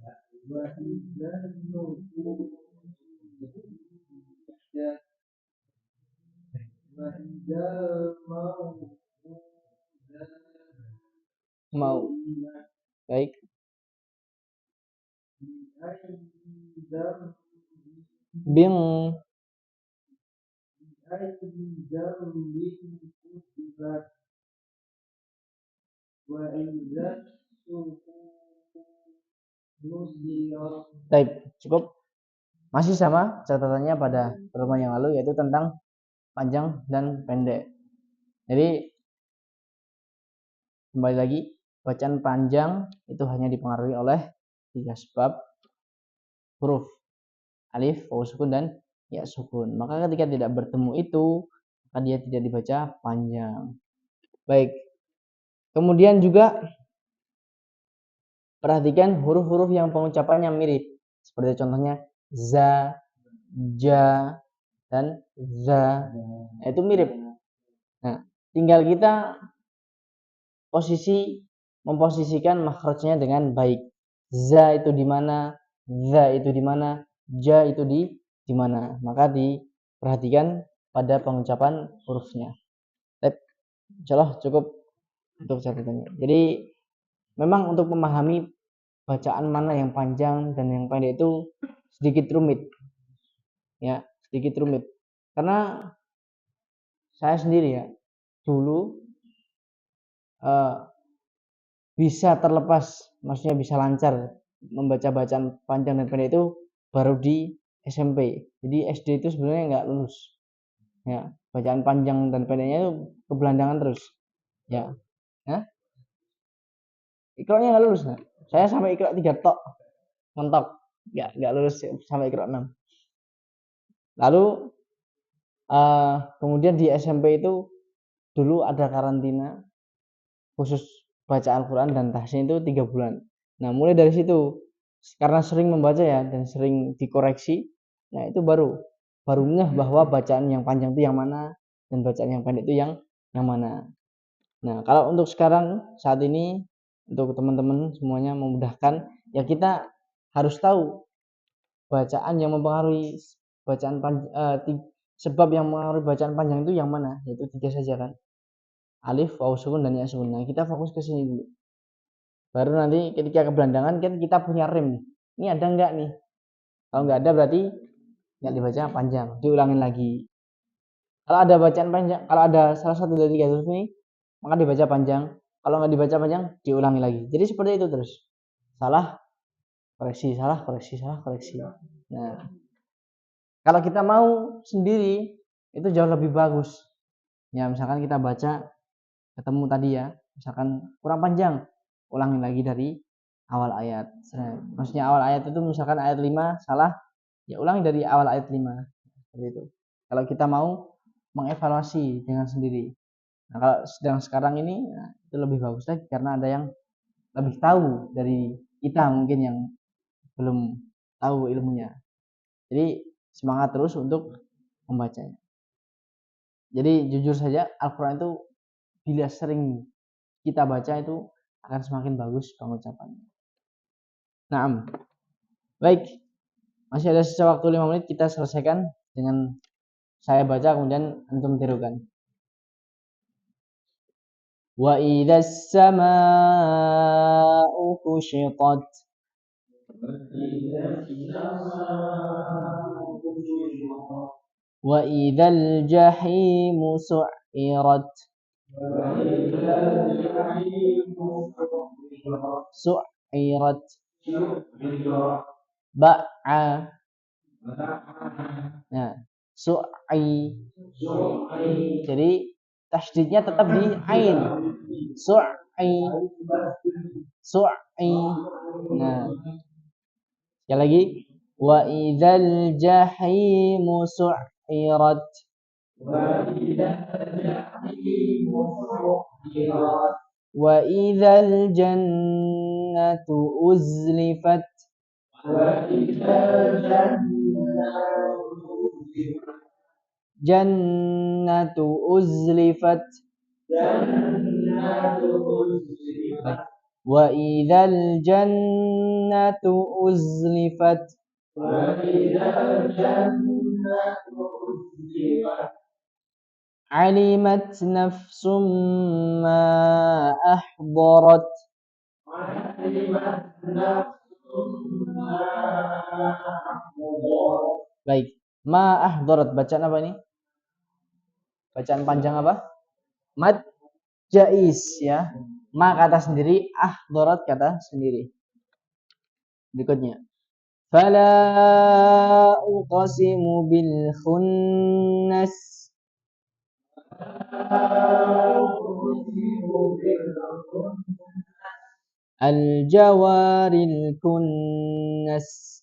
Mau. Baik. Bing Baik, cukup. Masih sama catatannya pada pertemuan yang lalu, yaitu tentang panjang dan pendek. Jadi kembali lagi, bacaan panjang itu hanya dipengaruhi oleh 3 sebab: huruf alif, wawu sukun, dan ya sukun. Maka ketika tidak bertemu itu, maka dia tidak dibaca panjang. Baik. Kemudian juga perhatikan huruf-huruf yang pengucapannya mirip. Seperti contohnya za, ja, dan za. Nah, itu mirip. Nah, tinggal kita memposisikan makhrajnya dengan baik. Za itu di mana, za itu di mana, ja itu di mana. Maka diperhatikan pada pengucapan hurufnya. Insyaallah cukup untuk catatannya. Jadi memang untuk memahami bacaan mana yang panjang dan yang pendek itu sedikit rumit. Ya, sedikit rumit. Karena saya sendiri ya, dulu bisa terlepas, maksudnya bisa lancar membaca bacaan panjang dan pendek itu baru di SMP. Jadi SD itu sebenarnya nggak lulus. Ya, bacaan panjang dan pendeknya itu kebelandangan terus. Ya, Iqra-nya nggak lulus. Nah. Saya sampai Iqra 3 tok, mentok, nggak lulus sampai Iqra 6. Lalu kemudian di SMP itu dulu ada karantina khusus baca Al-Quran dan tahsin itu 3 bulan. Nah mulai dari situ, karena sering membaca ya dan sering dikoreksi, nah itu baru ngeh bahwa bacaan yang panjang itu yang mana dan bacaan yang pendek itu yang mana. Nah kalau untuk sekarang saat ini untuk teman-teman semuanya memudahkan, ya kita harus tahu bacaan yang mempengaruhi bacaan sebab yang mempengaruhi bacaan panjang itu yang mana, yaitu 3 saja kan, alif, wawu sukun, dan ya sukun. Nah kita fokus ke sini dulu, baru nanti ketika kebelandangan kan kita punya rem, ini ada enggak nih, kalau enggak ada berarti enggak dibaca panjang, diulangin lagi. Kalau ada bacaan panjang, kalau ada salah satu dari 3 huruf ini maka dibaca panjang, kalau enggak dibaca panjang diulangi lagi. Jadi seperti itu terus, salah koreksi, salah koreksi, salah koreksi. Nah kalau kita mau sendiri itu jauh lebih bagus ya. Misalkan kita baca ketemu tadi ya, misalkan kurang panjang, ulangin lagi dari awal ayat. Maksudnya awal ayat itu misalkan ayat 5 salah, ya ulangi dari awal ayat 5. Seperti itu. Kalau kita mau mengevaluasi dengan sendiri. Nah, kalau sedang sekarang ini nah, itu lebih bagus lagi karena ada yang lebih tahu dari kita mungkin yang belum tahu ilmunya. Jadi semangat terus untuk membacanya. Jadi jujur saja Al-Quran itu bila sering kita baca itu akan semakin bagus pengucapannya. Nah, baik. Masih ada sisa waktu 5 menit, kita selesaikan dengan saya baca kemudian antum tirukan. Wa idzas samaa'u kushitat. Wa idzal jahimu su'irat. Su'irat. Ba'a. Nah, su'i. Jadi tasydidnya tetap di ain. Su'i. Su'i. Nah, sekali lagi. Wa idzal jahimu su'irat. Wa idzal jannatu uzlifat. Jannatu uzlifat. Wa idzal jannatu uzlifat. Alimat nafsum ma ahdarat. Baik. Ma ahdarat, bacaan apa ini? Bacaan panjang apa? Mad jais ya. Ma kata sendiri, ahdarat kata sendiri. Berikutnya. Fala uqsimu bil khunnas. Al jawaril kunnas.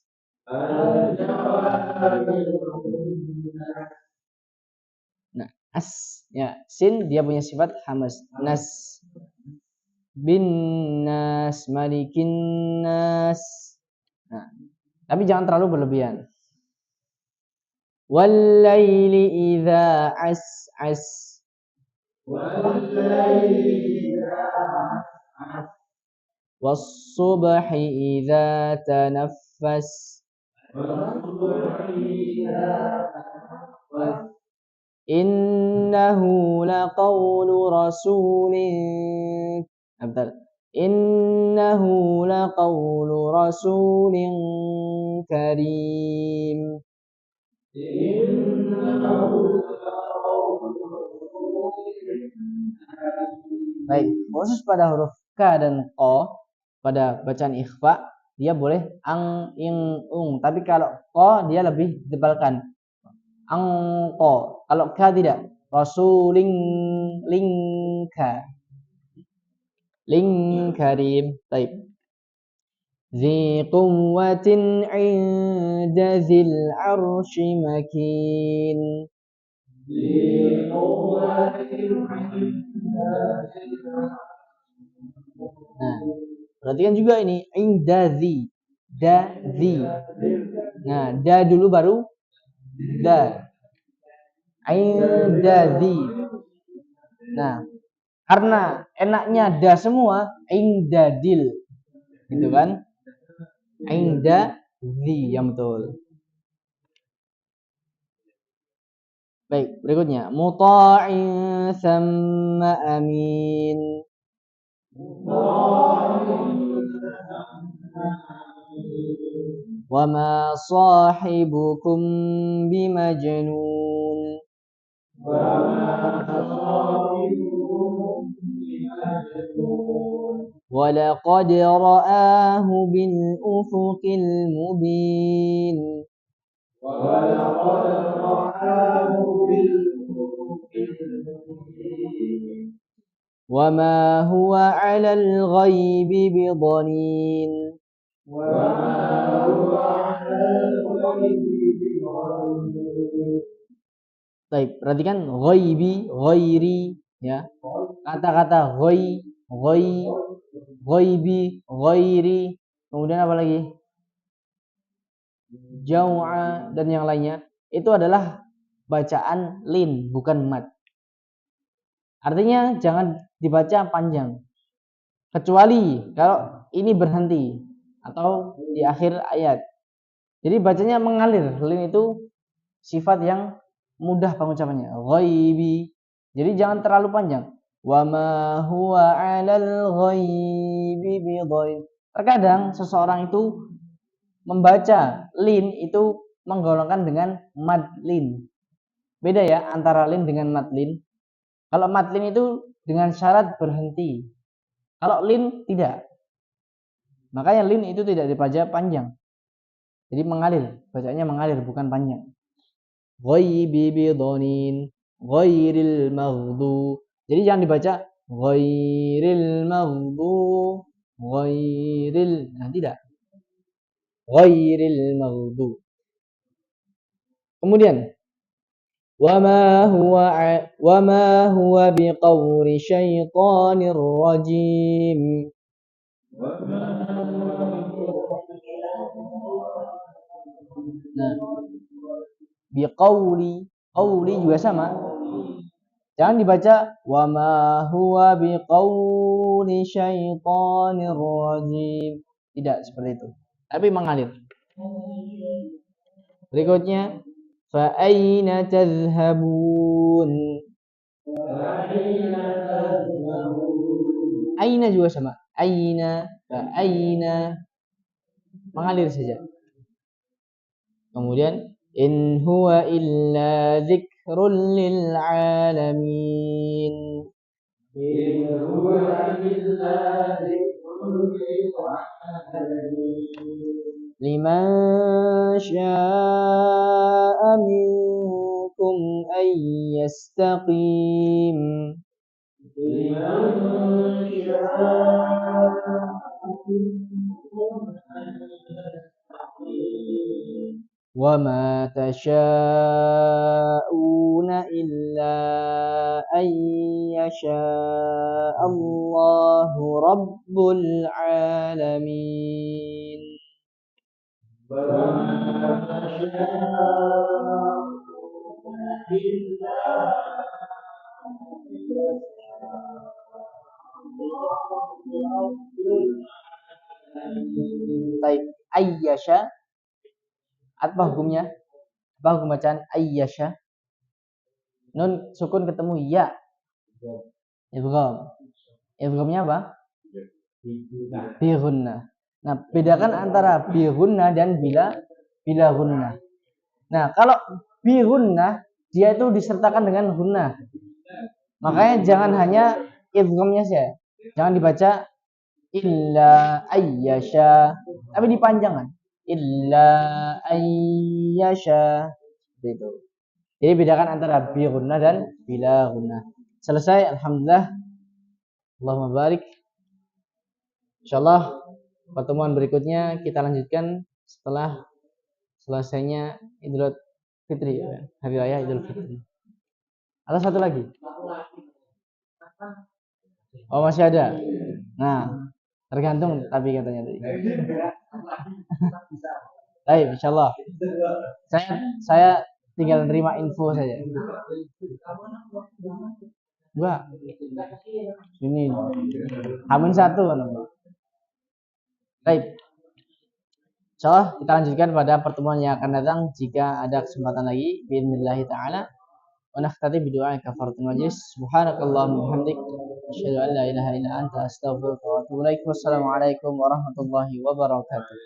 Nah, as ya, sin dia punya sifat hamas. Nas bin nas malikin nas. Nah, tapi jangan terlalu berlebihan. Wallaili idza as. Was-subhi idza tanaffas. Innahu laqawlu rasulin. Bentar. Innahu laqawlu rasulin karim. Baik, khusus pada huruf K dan Q pada bacaan ikhfa dia boleh ang, ing, ung. Tapi kalau Q dia lebih ditebalkan. Angko. Kalau K tidak. Rasuling lingka. Ling karim. Baik. Zi quwwatin 'inda dzil 'arsy makin. Nah, perhatikan juga ini indadzi, dadzi. Nah, da dulu baru da. Indadzi. Nah, karena enaknya da semua, indadil. Gitu kan? Indadzi yang betul. Baik, berikutnya muta'in thamma amin. Wa ma sahibukum bimajnun. Wa laqad ra'ahu bil ufuqil mubin. Wa ma huwa 'alal ghaibi bidanin. Baik, perhatikan ghaibi, ghairi ya. Kata-kata ghaibi, ghairi, kemudian apa lagi? Jau'a dan yang lainnya itu adalah bacaan lin bukan mad. Artinya jangan dibaca panjang. Kecuali kalau ini berhenti atau di akhir ayat. Jadi bacanya mengalir. Lin itu sifat yang mudah pengucapannya. Ghaibi. Jadi jangan terlalu panjang. Wa ma huwa 'alal ghaibi bidhain. Terkadang seseorang itu membaca lin itu menggolongkan dengan mad lin. Beda ya antara lin dengan mad lin. Kalau mad lin itu dengan syarat berhenti. Kalau lin tidak. Makanya lin itu tidak dibaca panjang. Jadi mengalir, bacanya mengalir bukan panjang. Ghaibi bidhanin, ghairil maghdu. Jadi jangan dibaca ghairil maghdu, ghairil. Nah, tidak. Ghairil maghdu. Kemudian wa ma huwa biqauli syaitanir rajim. Nah, biqauli, qauli juga sama. Jangan dibaca wa ma huwa biqauli syaitanir rajim. Tidak seperti itu. Tapi mengalir. Berikutnya fa aina tadhhabun. Aina juga sama. Aina, fa aina. mengalir saja. Kemudian in huwa illa dzikrul lil alamin. إن هو إلا ذكر للعالمين Liman syaa minkum ay yastaqim. لمن شاء منكم أن يستقيم وما تشاءون إلا أن يشاء الله رب العالمين. وما تشاءون إلا Baik, ayyasha apa hukumnya? Apa hukum bacaan ayyasha? Nun sukun ketemu ya. Idgham. Idghamnya apa? Bihunna. Nah, bedakan antara bihunna dan bila gunna. Nah, kalau bihunna dia itu disertakan dengan hunna. Makanya jangan hanya idghamnya saja. Jangan dibaca illa ayyasha, tapi dipanjangkan. Illa ayyasha. Gitu. Jadi bedakan antara bi gunna dan bila gunna. Selesai, alhamdulillah. Allahumma barik. Insyaallah pertemuan berikutnya kita lanjutkan setelah selesainya Idul Fitri, hari raya Idul Fitri. Atau satu lagi? Oh, masih ada. Nah, tergantung tapi katanya tadi. Baik, insyaallah. Saya tinggal nerima info saja. Enggak. Sini. Hamin satu kan. Baik. Insyaallah kita lanjutkan pada pertemuan yang akan datang jika ada kesempatan lagi. Bismillahirrahmanirrahim taala. Wa naftati bi du'a kafaratul majlis. Subhanakallahumma wa bihamdik asyhadu an la ilaha illa anta astaghfiruka wa atubu ilaik. Wassalamualaikum warahmatullahi wabarakatuh.